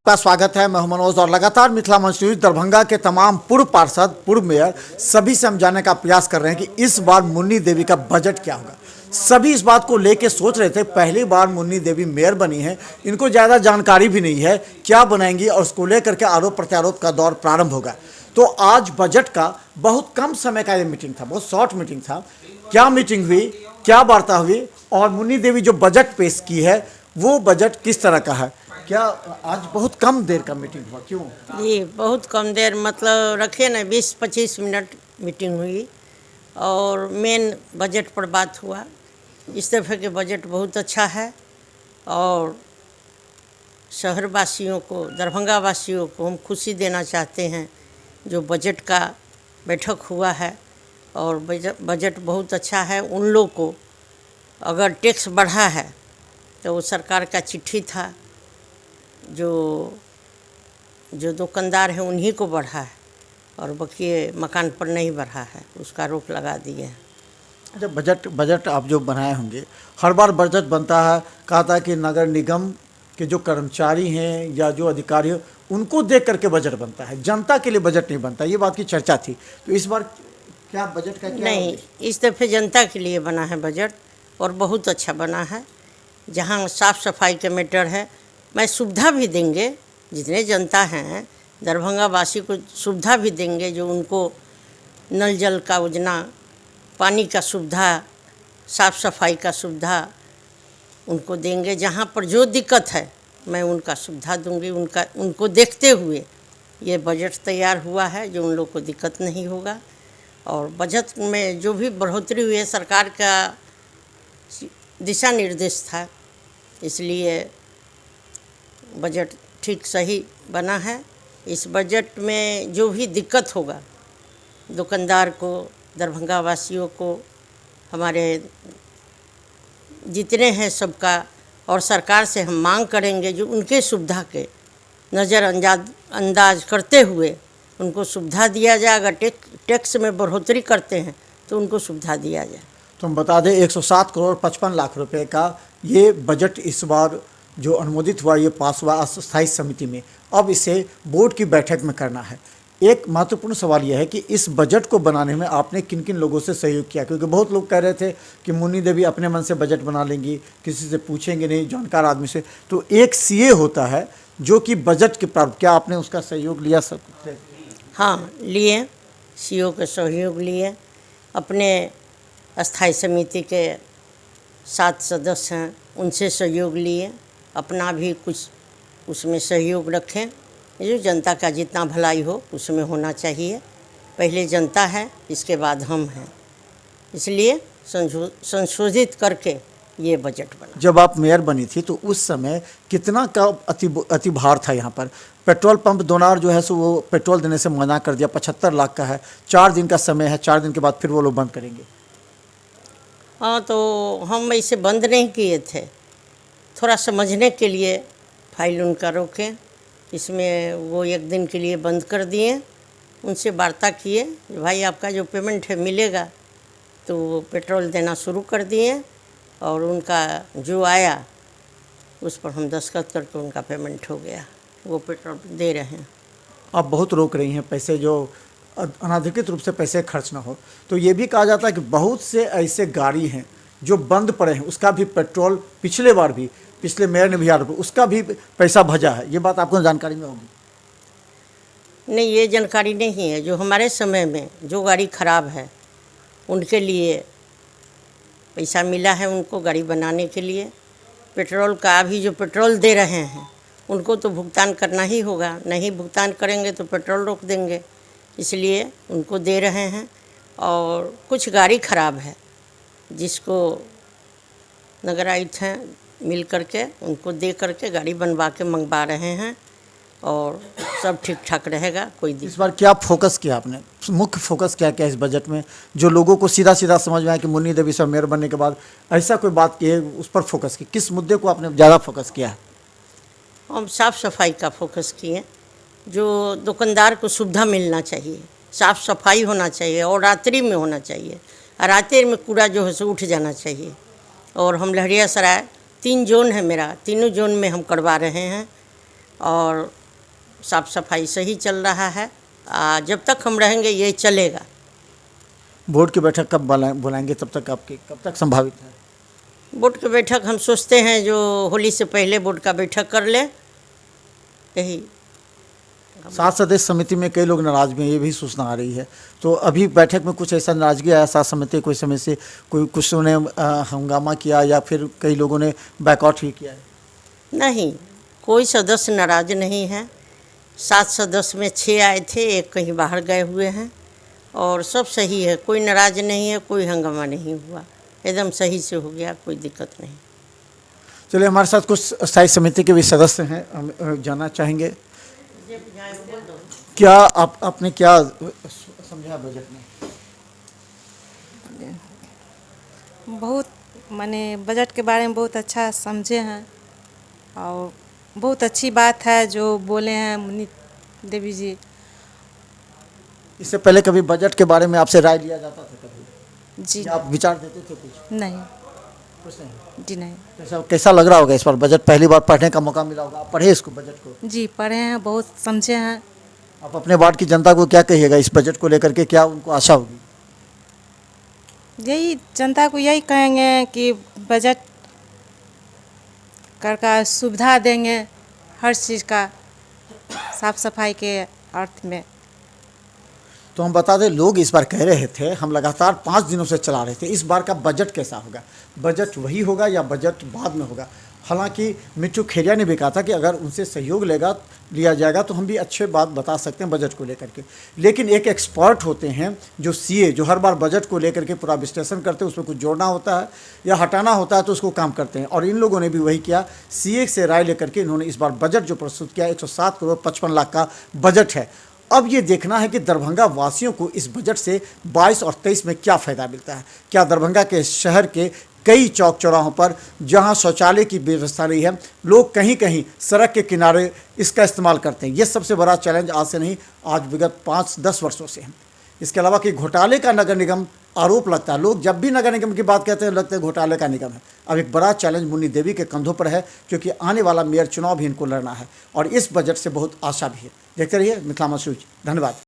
का स्वागत है। मैं हूं मनोज और लगातार मिथिला मंच न्यूज दरभंगा के तमाम पूर्व पार्षद, पूर्व मेयर सभी से हम जानने का प्रयास कर रहे हैं कि इस बार मुन्नी देवी का बजट क्या होगा। सभी इस बात को लेके सोच रहे थे। पहली बार मुन्नी देवी मेयर बनी है, इनको ज़्यादा जानकारी भी नहीं है क्या बनाएंगी और उसको लेकर के आरोप प्रत्यारोप का दौर प्रारंभ होगा। तो आज बजट का बहुत कम समय का ये मीटिंग था, बहुत शॉर्ट मीटिंग था। क्या मीटिंग हुई, क्या वार्ता हुई और मुन्नी देवी जो बजट पेश की है वो बजट किस तरह का है, क्या आज बहुत कम देर का मीटिंग हुआ, क्यों? जी बहुत कम देर, मतलब रखिए ना 20-25 मिनट मीटिंग हुई और मेन बजट पर बात हुआ। इस दफ़े के बजट बहुत अच्छा है और शहर वासियों को, दरभंगा वासियों को हम खुशी देना चाहते हैं जो बजट का बैठक हुआ है। और बजट बहुत अच्छा है। उन लोग को अगर टैक्स बढ़ा है तो वो सरकार का चिट्ठी था, जो दुकानदार है उन्हीं को बढ़ा है और बाकी मकान पर नहीं बढ़ा है, उसका रोक लगा दिए हैं। अच्छा, बजट आप जो बनाए होंगे, हर बार बजट बनता है, कहा था कि नगर निगम के जो कर्मचारी हैं या जो अधिकारी हैं उनको देख करके बजट बनता है, जनता के लिए बजट नहीं बनता, ये बात की चर्चा थी। तो इस बार क्या बजट का क्या नहीं, इस दफ़े जनता के लिए बना है बजट और बहुत अच्छा बना है। जहाँ साफ़ सफाई के मैटर है, मैं सुविधा भी देंगे, जितने जनता हैं दरभंगा वासी को सुविधा भी देंगे, जो उनको नल जल का योजना, पानी का सुविधा, साफ़ सफाई का सुविधा उनको देंगे। जहाँ पर जो दिक्कत है मैं उनका सुविधा दूंगी। उनको देखते हुए ये बजट तैयार हुआ है जो उन लोग को दिक्कत नहीं होगा। और बजट में जो भी बढ़ोतरी हुई है सरकार का दिशा निर्देश था, इसलिए बजट ठीक सही बना है। इस बजट में जो भी दिक्कत होगा दुकानदार को, दरभंगा वासियों को, हमारे जितने हैं सबका, और सरकार से हम मांग करेंगे जो उनके सुविधा के नज़रअंदाज करते हुए उनको सुविधा दिया जाए। अगर टैक्स में बढ़ोतरी करते हैं तो उनको सुविधा दिया जाए। तो हम बता दें 107 करोड़ 55 लाख रुपए का ये बजट इस बार जो अनुमोदित हुआ, ये पास हुआ अस्थायी समिति में। अब इसे बोर्ड की बैठक में करना है। एक महत्वपूर्ण सवाल यह है कि इस बजट को बनाने में आपने किन किन लोगों से सहयोग किया, क्योंकि बहुत लोग कह रहे थे कि मुन्नी देवी अपने मन से बजट बना लेंगी, किसी से पूछेंगे नहीं, जानकार आदमी से। तो एक सीए होता है जो कि बजट के प्रारूप, क्या आपने उसका सहयोग लिया सबसे? हाँ लिए, सीओ के सहयोग लिए। अपने अस्थाई समिति के 7 सदस्य हैं उनसे सहयोग लिए। अपना भी कुछ उसमें सहयोग रखें। जो जनता का जितना भलाई हो उसमें होना चाहिए। पहले जनता है, इसके बाद हम हैं, इसलिए संशोधित करके ये बजट बना। जब आप मेयर बनी थी तो उस समय कितना का अतिभार था यहाँ पर? पेट्रोल पंप दोनार जो है सो वो पेट्रोल देने से मना कर दिया, 75 लाख का है, 4 दिन का समय है, 4 दिन के बाद फिर वो लोग बंद करेंगे। हाँ, तो हम इसे बंद नहीं किए थे, थोड़ा समझने के लिए फाइल उनका रोके। इसमें वो 1 दिन के लिए बंद कर दिए। उनसे वार्ता किए, भाई आपका जो पेमेंट है मिलेगा, तो वो पेट्रोल देना शुरू कर दिए और उनका जो आया उस पर हम दस्तखत करके उनका पेमेंट हो गया, वो पेट्रोल दे रहे हैं। आप बहुत रोक रही हैं पैसे, जो अनाधिकृत रूप से पैसे खर्च ना हो। तो ये भी कहा जाता है कि बहुत से ऐसे गाड़ी हैं जो बंद पड़े हैं, उसका भी पेट्रोल पिछले बार भी, पिछले मेयर ने भी उसका भी पैसा भजा है। ये बात आपको जानकारी में होगी? नहीं, ये जानकारी नहीं है। जो हमारे समय में जो गाड़ी ख़राब है उनके लिए पैसा मिला है, उनको गाड़ी बनाने के लिए। पेट्रोल का अभी जो पेट्रोल दे रहे हैं उनको तो भुगतान करना ही होगा, नहीं भुगतान करेंगे तो पेट्रोल रोक देंगे, इसलिए उनको दे रहे हैं। और कुछ गाड़ी ख़राब है जिसको नगर आयुक्त हैं मिल करके उनको दे करके गाड़ी बनवा के मंगवा रहे हैं और सब ठीक ठाक रहेगा। कोई इस बार क्या फोकस किया आपने, मुख्य फोकस क्या क्या इस बजट में, जो लोगों को सीधा सीधा समझ में आया कि मुन्नी देवी साहब मेयर बनने के बाद ऐसा कोई बात की है, उस पर फोकस की? किस मुद्दे को आपने ज़्यादा फोकस किया है? हम साफ़ सफाई का फोकस किए। जो दुकानदार को सुविधा मिलना चाहिए, साफ़ सफाई होना चाहिए और रात्रि में होना चाहिए। रात्रि में कूड़ा जो है सो उठ जाना चाहिए। और हम लहरियासराय 3 जोन है मेरा, तीनों जोन में हम करवा रहे हैं और साफ़ सफाई सही चल रहा है। जब तक हम रहेंगे ये चलेगा। बोर्ड की बैठक कब बुलाएंगे, तब तक आपकी कब तक संभावित है? बोर्ड की बैठक हम सोचते हैं जो होली से पहले बोर्ड का बैठक कर ले। यही 7 सदस्य समिति में कई लोग नाराज भी हैं, ये भी सूचना आ रही है। तो अभी बैठक में कुछ ऐसा नाराजगी आया 7 समिति कोई समय से, कोई कुछ ने हंगामा किया या फिर कई लोगों ने बैकआउट ही किया है? नहीं, कोई सदस्य नाराज नहीं है। 7 सदस्य में 6 आए थे, 1 कहीं बाहर गए हुए हैं और सब सही है। कोई नाराज नहीं है, कोई हंगामा नहीं हुआ, एकदम सही से हो गया, कोई दिक्कत नहीं। चलिए, हमारे साथ कुछ स्थायी समिति के भी सदस्य हैं, हम जानना चाहेंगे क्या आपने क्या समझा बजट में? बहुत माने बजट के बारे में बहुत अच्छा समझे हैं और बहुत अच्छी बात है जो बोले हैं मुन्नी देवी जी। इससे पहले कभी बजट के बारे में आपसे राय लिया जाता था कभी? जी या आप विचार देते थे कुछ? नहीं कुछ नहीं। जी नहीं। कैसा लग रहा होगा इस बार बजट? पहली बार पढ़ने का मौका मिला होगा, आप पढ़े इसको बजट को? जी पढ़े हैं, बहुत समझे हैं। आप अपने वार्ड की जनता को क्या कहिएगा इस बजट को लेकर के, क्या उनको आशा होगी? यही जनता को यही कहेंगे कि बजट कर का सुविधा देंगे हर चीज़ का, साफ सफाई के अर्थ में। तो हम बता दें, लोग इस बार कह रहे थे, हम लगातार 5 दिनों से चला रहे थे, इस बार का बजट कैसा होगा, बजट वही होगा या बजट बाद में होगा। हालांकि मिट्टू खेरिया ने भी कहा था कि अगर उनसे सहयोग लिया जाएगा तो हम भी अच्छे बात बता सकते हैं बजट को लेकर के। लेकिन एक एक्सपर्ट होते हैं जो सीए, जो हर बार बजट को लेकर के पूरा विश्लेषण करते हैं, उसमें कुछ जोड़ना होता है या हटाना होता है तो उसको काम करते हैं। और इन लोगों ने भी वही किया, सीए से राय लेकर के इन्होंने इस बार बजट जो प्रस्तुत किया 107 करोड़ 55 लाख का बजट है। अब ये देखना है कि दरभंगा वासियों को इस बजट से 22 और 23 में क्या फ़ायदा मिलता है। क्या दरभंगा के शहर के कई चौक चौराहों पर जहां शौचालय की व्यवस्था नहीं है, लोग कहीं कहीं सड़क के किनारे इसका इस्तेमाल करते हैं। ये सबसे बड़ा चैलेंज आज से नहीं, आज विगत 5-10 वर्षों से है। इसके अलावा कि घोटाले का नगर निगम आरोप लगता है, लोग जब भी नगर निगम की बात कहते हैं लगता है घोटाले का निगम है। अब एक बड़ा चैलेंज मुन्नी देवी के कंधों पर है, क्योंकि आने वाला मेयर चुनाव भी इनको लड़ना है और इस बजट से बहुत आशा भी है। देखते रहिए मिथिला मंच न्यूज। धन्यवाद।